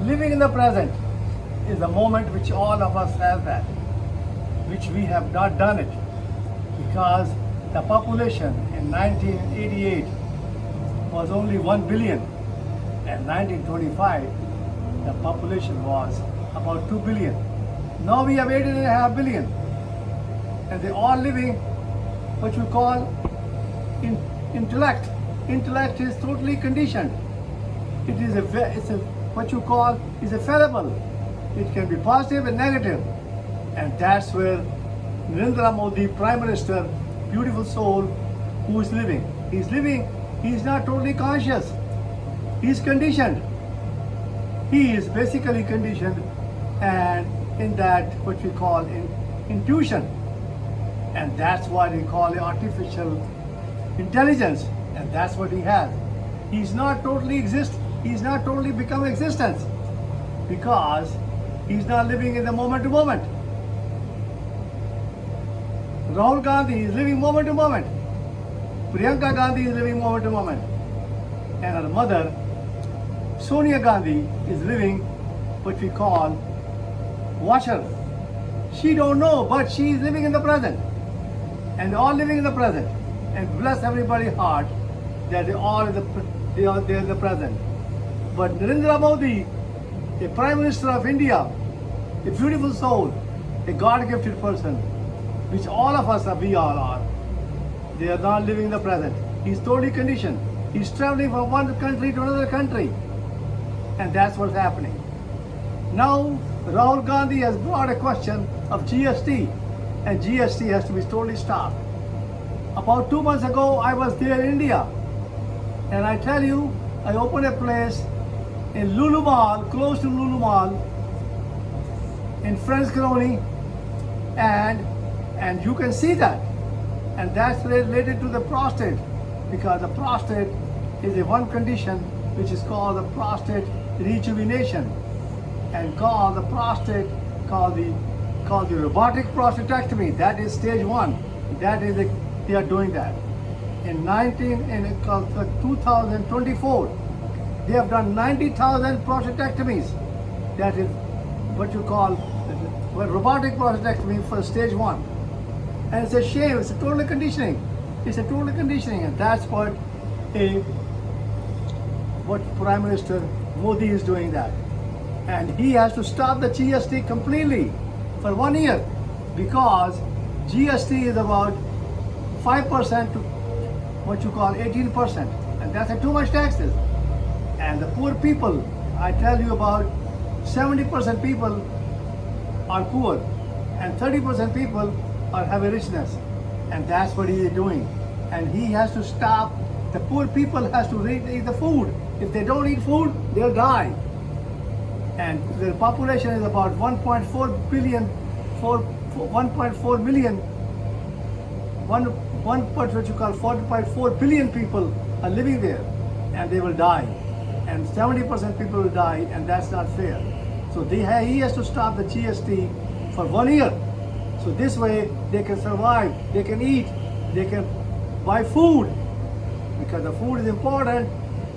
living in the present is the moment which all of us have that, which we have not done it, because the population in 1988 was only 1 billion, and 1925 the population was about 2 billion. Now we have 18.5 billion, and they all living what you call intellect. Intellect is totally conditioned. It is what you call is a fallible. It can be positive and negative, and that's where Narendra Modi, Prime Minister, beautiful soul, who is living. He's living. He's not totally conscious. He's conditioned. He is basically conditioned, and in that what we call intuition, and that's what we call artificial intelligence, and that's what he has. He's not totally He's not totally become existence, because he's not living in the moment to moment. Rahul Gandhi is living moment to moment. Priyanka Gandhi is living moment to moment, and her mother Sonia Gandhi is living what we call watcher. She don't know, but she is living in the present, and they're all living in the present. And bless everybody's heart that they are in the present. But Narendra Modi, a Prime Minister of India, a beautiful soul, a God-gifted person, which all of us are, we all are, they are not living in the present. He's totally conditioned. He's traveling from one country to another country, and that's what's happening. Now, Rahul Gandhi has brought a question of GST, and GST has to be totally stopped. About 2 months ago, I was there in India, and I tell you, I opened a place in Lulu Mall, close to Lulu Mall, in Friends Colony, and you can see that, and that's related to the prostate, because the prostate is a one condition which is called the prostate rejuvenation, and called the robotic prostatectomy. That is stage 1. That is they are doing that. In 2024, they have done 90,000 prostatectomies. That is what you call robotic prostatectomy for stage 1. And it's a shame. It's a total conditioning. It's a total conditioning, and that's what Prime Minister Modi is doing that. And he has to stop the GST completely for 1 year, because GST is about 5% to what you call 18%, and that's too much taxes. And the poor people, I tell you, about 70% people are poor, and 30% people have a richness, and that's what he is doing. And he has to stop. The poor people has to eat the food. If they don't eat food, they'll die. And the population is about 1.4 billion, 1.4 million, what you call 4.4 billion people are living there, and they will die, and 70% people will die, and that's not fair. So he has to stop the GST for 1 year. So this way they can survive, they can eat, they can buy food, because the food is important,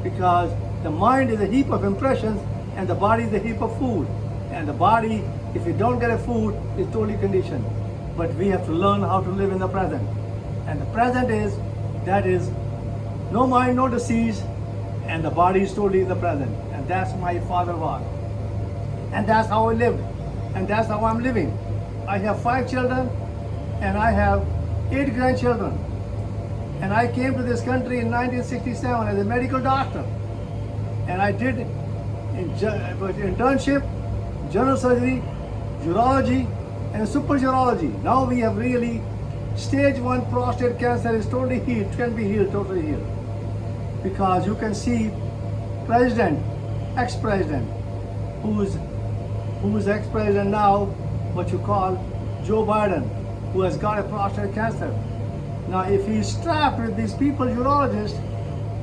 because the mind is a heap of impressions and the body is a heap of food. And the body, if you don't get a food, is totally conditioned. But we have to learn how to live in the present. And the present is no mind, no disease, and the body is totally in the present. And that's my father was. And that's how I lived. And that's how I'm living. I have 5 children, and I have 8 grandchildren. And I came to this country in 1967 as a medical doctor. And I did internship, general surgery, urology, and super urology. Now we have really stage 1 prostate cancer is totally healed, can be healed, totally healed. Because you can see president, ex-president, who's ex-president now, what you call Joe Biden, who has got a prostate cancer. Now if he's strapped with these people, urologists,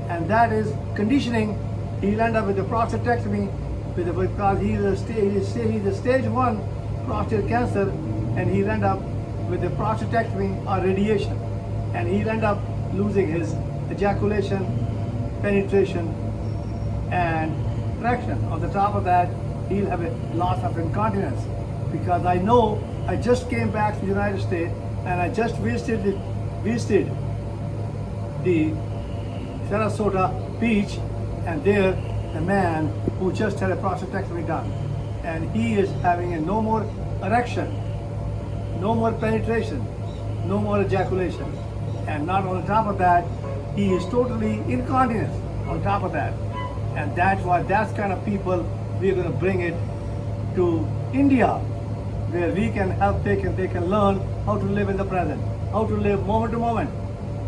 and that is conditioning, he'll end up with a prostatectomy, because he's a stage 1 prostate cancer, and he'll end up with a prostatectomy or radiation, and he'll end up losing his ejaculation, penetration, and erection. On the top of that, he'll have a loss of incontinence. Because I know I just came back to the United States and I just visited the Sarasota beach, and there the man who just had a prostatectomy done, and he is having a no more erection, no more penetration, no more ejaculation, and not on top of that, he is totally incontinent on top of that. And that's why that's kind of people we're going to bring it to India, where we can help, they can learn how to live in the present, how to live moment to moment,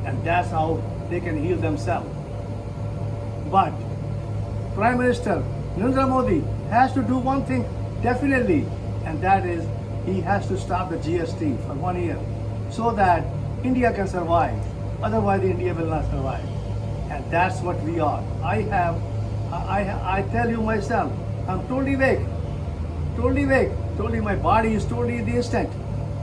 and that's how they can heal themselves. But Prime Minister Narendra Modi has to do one thing definitely, and that is he has to stop the GST for 1 year so that India can survive. Otherwise, India will not survive. And that's what we are. I tell you myself, I'm totally awake, totally my body is totally in the instant,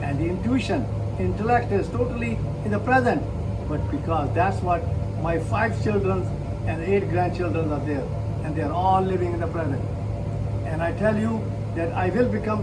and the intuition, intellect is totally in the present. But because that's what my 5 children and 8 grandchildren are there, and they're all living in the present. And I tell you that I will become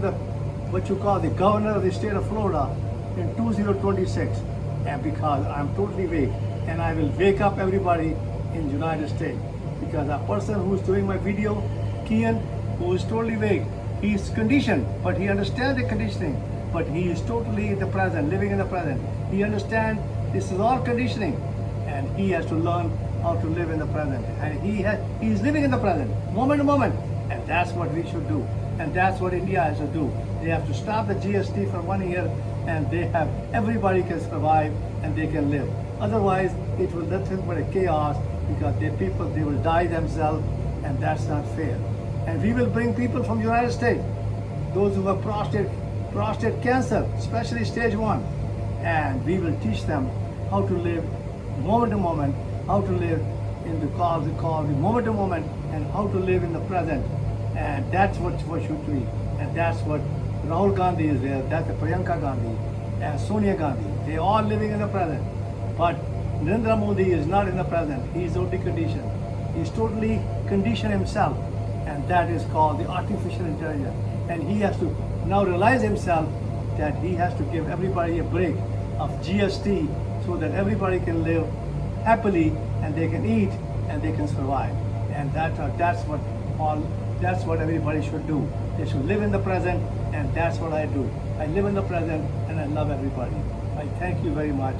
what you call the governor of the state of Florida in 2026, and because I'm totally awake, and I will wake up everybody in the United States. Because a person who's doing my video, Kian, who is totally awake, he's conditioned, but he understands the conditioning, but he is totally in the present, living in the present. He understands this is all conditioning, and he has to learn how to live in the present. And he's living in the present, moment to moment, and that's what we should do. And that's what India has to do. They have to stop the GST for 1 year, and everybody can survive and they can live. Otherwise, it will nothing but a chaos, because they will die themselves, and that's not fair. And we will bring people from the United States, those who have prostate cancer, especially stage 1, and we will teach them how to live moment to moment, how to live in the moment to moment, and how to live in the present. And that's what should be. And that's what Rahul Gandhi is there, that's Priyanka Gandhi and Sonia Gandhi. They are all living in the present. But Narendra Modi is not in the present. He is totally conditioned. He's totally conditioned himself. And that is called the artificial intelligence. And he has to now realize himself that he has to give everybody a break of GST so that everybody can live happily, and they can eat and they can survive. And that's what everybody should do. They should live in the present, and that's what I do. I live in the present and I love everybody. I thank you very much.